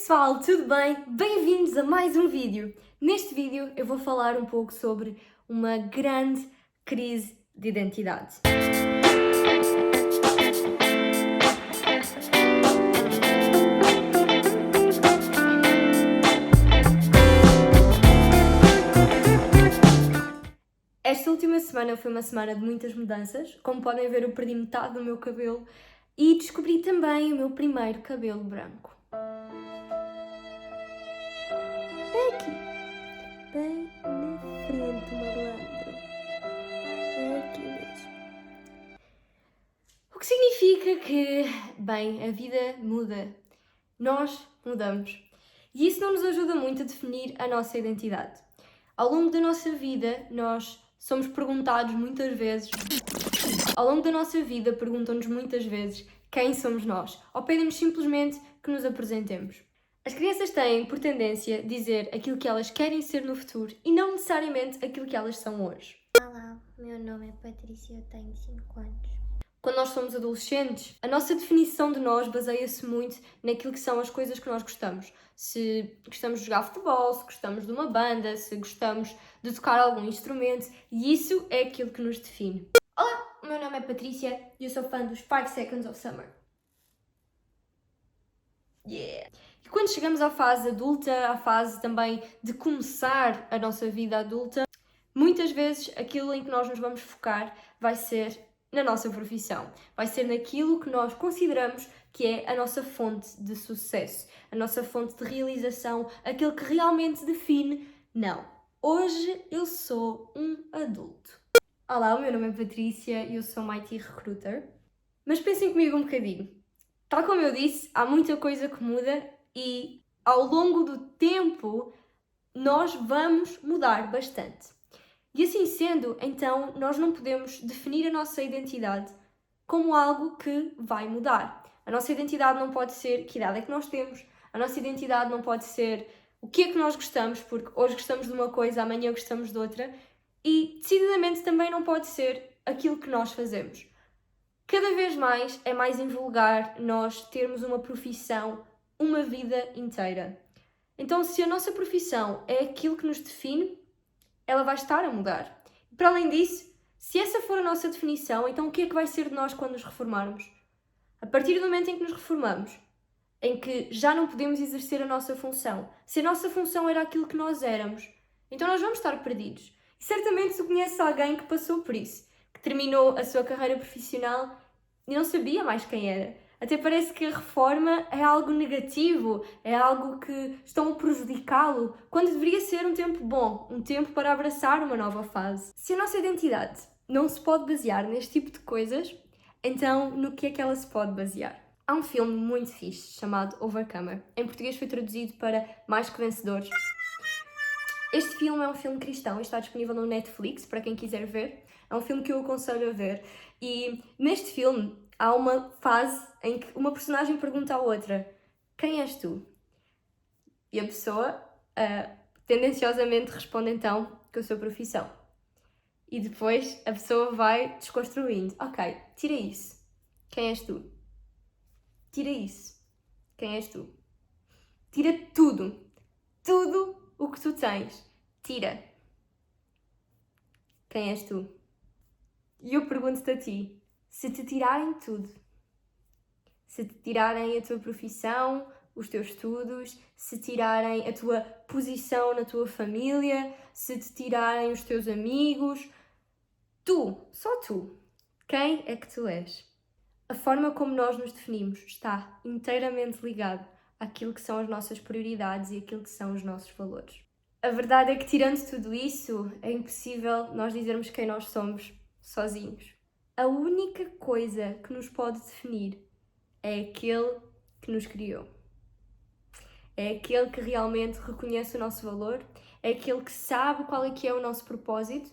pessoal, tudo bem? Bem-vindos a mais um vídeo. Neste vídeo eu vou falar um pouco sobre uma grande crise de identidade. Esta última semana foi uma semana de muitas mudanças. Como podem ver, eu perdi metade do meu cabelo e descobri também o meu primeiro cabelo branco. É aqui, bem na frente, malandro. É aqui mesmo. O que significa que, bem, a vida muda. Nós mudamos. E isso não nos ajuda muito a definir a nossa identidade. Ao longo da nossa vida, nós somos perguntados muitas vezes. Ao longo da nossa vida, perguntam-nos muitas vezes quem somos nós, ou pedem-nos simplesmente que nos apresentemos. As crianças têm, por tendência, dizer aquilo que elas querem ser no futuro e não necessariamente aquilo que elas são hoje. Olá, meu nome é Patrícia, eu tenho 5 anos. Quando nós somos adolescentes, a nossa definição de nós baseia-se muito naquilo que são as coisas que nós gostamos. Se gostamos de jogar futebol, se gostamos de uma banda, se gostamos de tocar algum instrumento, e isso é aquilo que nos define. Olá, o meu nome é Patrícia e eu sou fã dos 5 Seconds of Summer. Yeah! E quando chegamos à fase adulta, à fase também de começar a nossa vida adulta, muitas vezes aquilo em que nós nos vamos focar vai ser na nossa profissão. Vai ser naquilo que nós consideramos que é a nossa fonte de sucesso, a nossa fonte de realização, aquilo que realmente define, não, hoje eu sou um adulto. Olá, o meu nome é Patrícia e eu sou uma IT Recruiter. Mas pensem comigo um bocadinho. Tal como eu disse, há muita coisa que muda e ao longo do tempo nós vamos mudar bastante. E assim sendo, então, nós não podemos definir a nossa identidade como algo que vai mudar. A nossa identidade não pode ser que idade é que nós temos, a nossa identidade não pode ser o que é que nós gostamos, porque hoje gostamos de uma coisa, amanhã gostamos de outra, e decididamente também não pode ser aquilo que nós fazemos. Cada vez mais é mais invulgar nós termos uma profissão uma vida inteira. Então, se a nossa profissão é aquilo que nos define, ela vai estar a mudar. Para além disso, se essa for a nossa definição, então o que é que vai ser de nós quando nos reformarmos? A partir do momento em que nos reformamos, em que já não podemos exercer a nossa função, se a nossa função era aquilo que nós éramos, então nós vamos estar perdidos. E certamente tu conheces alguém que passou por isso, que terminou a sua carreira profissional e não sabia mais quem era. Até parece que a reforma é algo negativo, é algo que estão a prejudicá-lo, quando deveria ser um tempo bom, um tempo para abraçar uma nova fase. Se a nossa identidade não se pode basear neste tipo de coisas, então no que é que ela se pode basear? Há um filme muito fixe chamado Overcomer. Em português foi traduzido para Mais que Vencedores. Este filme é um filme cristão e está disponível no Netflix, para quem quiser ver. É um filme que eu aconselho a ver. E neste filme há uma fase em que uma personagem pergunta à outra: quem és tu? E a pessoa tendenciosamente responde então com a sua profissão. E depois a pessoa vai desconstruindo. Ok, tira isso. Quem és tu? Tira isso. Quem és tu? Tira tudo. Tudo o que tu tens. Tira. Quem és tu? E eu pergunto-te a ti. Se te tirarem tudo, se te tirarem a tua profissão, os teus estudos, se tirarem a tua posição na tua família, se te tirarem os teus amigos, tu, só tu, quem é que tu és? A forma como nós nos definimos está inteiramente ligado àquilo que são as nossas prioridades e àquilo que são os nossos valores. A verdade é que, tirando tudo isso, é impossível nós dizermos quem nós somos sozinhos. A única coisa que nos pode definir é aquele que nos criou. É aquele que realmente reconhece o nosso valor, é aquele que sabe qual é que é o nosso propósito,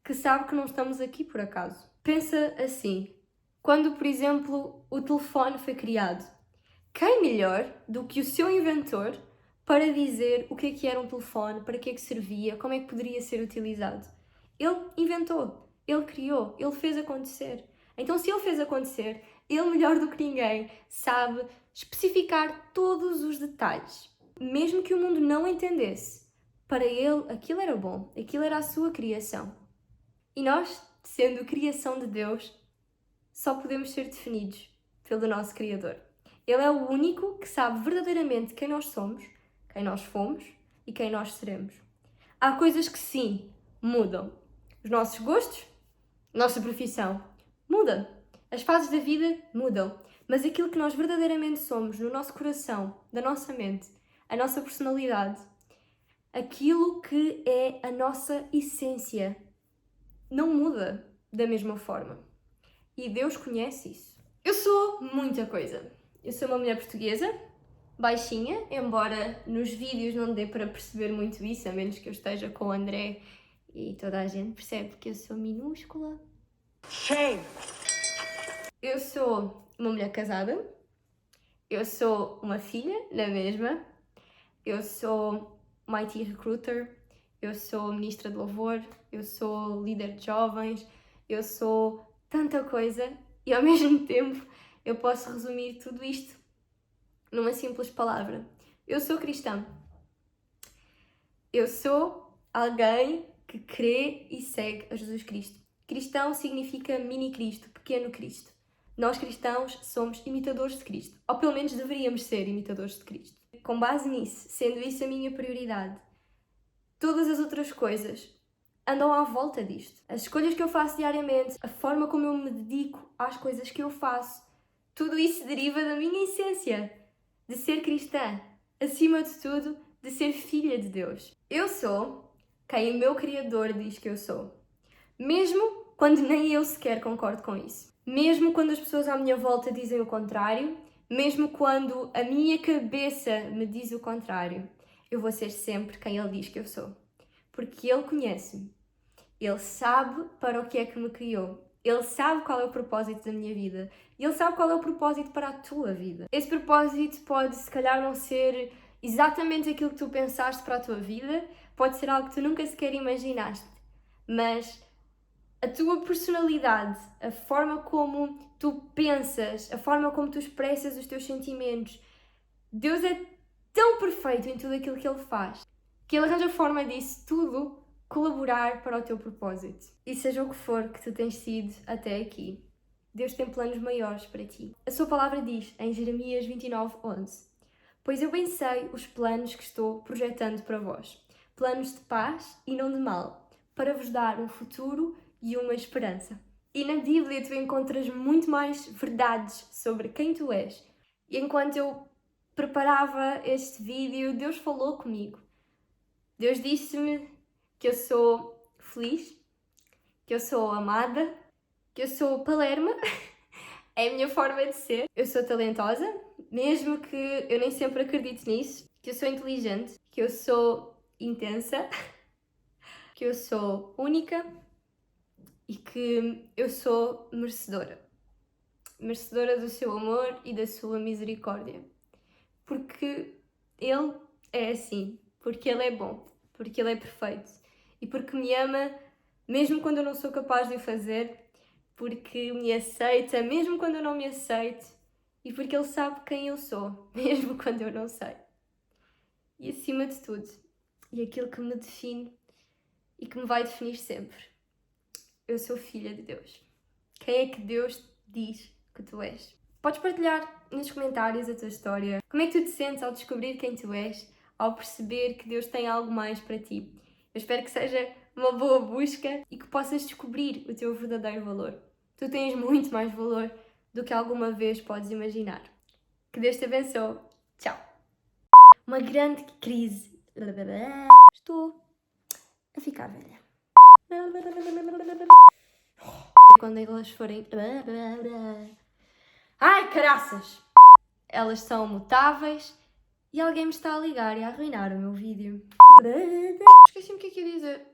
que sabe que não estamos aqui por acaso. Pensa assim, quando, por exemplo, o telefone foi criado, quem melhor do que o seu inventor para dizer o que era um telefone, para que é que servia, como é que poderia ser utilizado? Ele inventou. Ele criou, ele fez acontecer. Então, se ele fez acontecer, ele melhor do que ninguém sabe especificar todos os detalhes. Mesmo que o mundo não entendesse, para ele aquilo era bom, aquilo era a sua criação. E nós, sendo criação de Deus, só podemos ser definidos pelo nosso Criador. Ele é o único que sabe verdadeiramente quem nós somos, quem nós fomos e quem nós seremos. Há coisas que sim, mudam. Os nossos gostos, nossa profissão, mudam. As fases da vida mudam. Mas aquilo que nós verdadeiramente somos, no nosso coração, da nossa mente, a nossa personalidade, aquilo que é a nossa essência, não muda da mesma forma. E Deus conhece isso. Eu sou muita coisa. Eu sou uma mulher portuguesa, baixinha, embora nos vídeos não dê para perceber muito isso, a menos que eu esteja com o André e toda a gente percebe que eu sou minúscula. Shame! Eu sou uma mulher casada, eu sou uma filha, na mesma, eu sou uma IT recruiter, eu sou ministra de louvor, eu sou líder de jovens, eu sou tanta coisa e ao mesmo tempo eu posso resumir tudo isto numa simples palavra. Eu sou cristã. Eu sou alguém que crê e segue a Jesus Cristo. Cristão significa mini Cristo, pequeno Cristo. Nós cristãos somos imitadores de Cristo, ou pelo menos deveríamos ser imitadores de Cristo. Com base nisso, sendo isso a minha prioridade, todas as outras coisas andam à volta disto. As escolhas que eu faço diariamente, a forma como eu me dedico às coisas que eu faço, tudo isso deriva da minha essência de ser cristã, acima de tudo, de ser filha de Deus. Eu sou quem o meu Criador diz que eu sou. Mesmo quando nem eu sequer concordo com isso. Mesmo quando as pessoas à minha volta dizem o contrário, mesmo quando a minha cabeça me diz o contrário, eu vou ser sempre quem Ele diz que eu sou. Porque Ele conhece-me. Ele sabe para o que é que me criou. Ele sabe qual é o propósito da minha vida. E Ele sabe qual é o propósito para a tua vida. Esse propósito pode, se calhar, não ser exatamente aquilo que tu pensaste para a tua vida. Pode ser algo que tu nunca sequer imaginaste. Mas a tua personalidade, a forma como tu pensas, a forma como tu expressas os teus sentimentos, Deus é tão perfeito em tudo aquilo que Ele faz, que Ele arranja forma disso tudo colaborar para o teu propósito. E seja o que for que tu tens sido até aqui, Deus tem planos maiores para ti. A sua palavra diz em Jeremias 29:11: Pois eu bem sei os planos que estou projetando para vós, planos de paz e não de mal, para vos dar um futuro e uma esperança. E na Bíblia tu encontras muito mais verdades sobre quem tu és. E enquanto eu preparava este vídeo, Deus falou comigo. Deus disse-me que eu sou feliz, que eu sou amada, que eu sou palerma, é a minha forma de ser. Eu sou talentosa, mesmo que eu nem sempre acredite nisso, que eu sou inteligente, que eu sou intensa, que eu sou única e que eu sou merecedora. Merecedora do seu amor e da sua misericórdia. Porque Ele é assim, porque Ele é bom, porque Ele é perfeito e porque me ama mesmo quando eu não sou capaz de o fazer, porque me aceita mesmo quando eu não me aceito e porque Ele sabe quem eu sou, mesmo quando eu não sei. E acima de tudo, e aquilo que me define e que me vai definir sempre, eu sou filha de Deus. Quem é que Deus diz que tu és? Podes partilhar nos comentários a tua história. Como é que tu te sentes ao descobrir quem tu és? Ao perceber que Deus tem algo mais para ti? Eu espero que seja uma boa busca e que possas descobrir o teu verdadeiro valor. Tu tens muito mais valor do que alguma vez podes imaginar. Que Deus te abençoe. Tchau. Uma grande crise. Estou a ficar velha. Quando elas forem... Ai, caraças! Elas são mutáveis e alguém me está a ligar e a arruinar o meu vídeo. Esqueci-me o que é que ia dizer.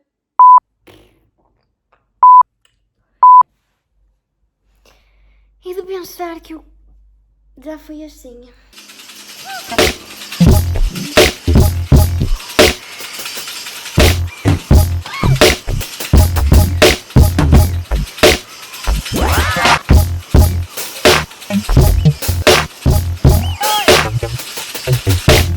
E de pensar que eu já fui assim.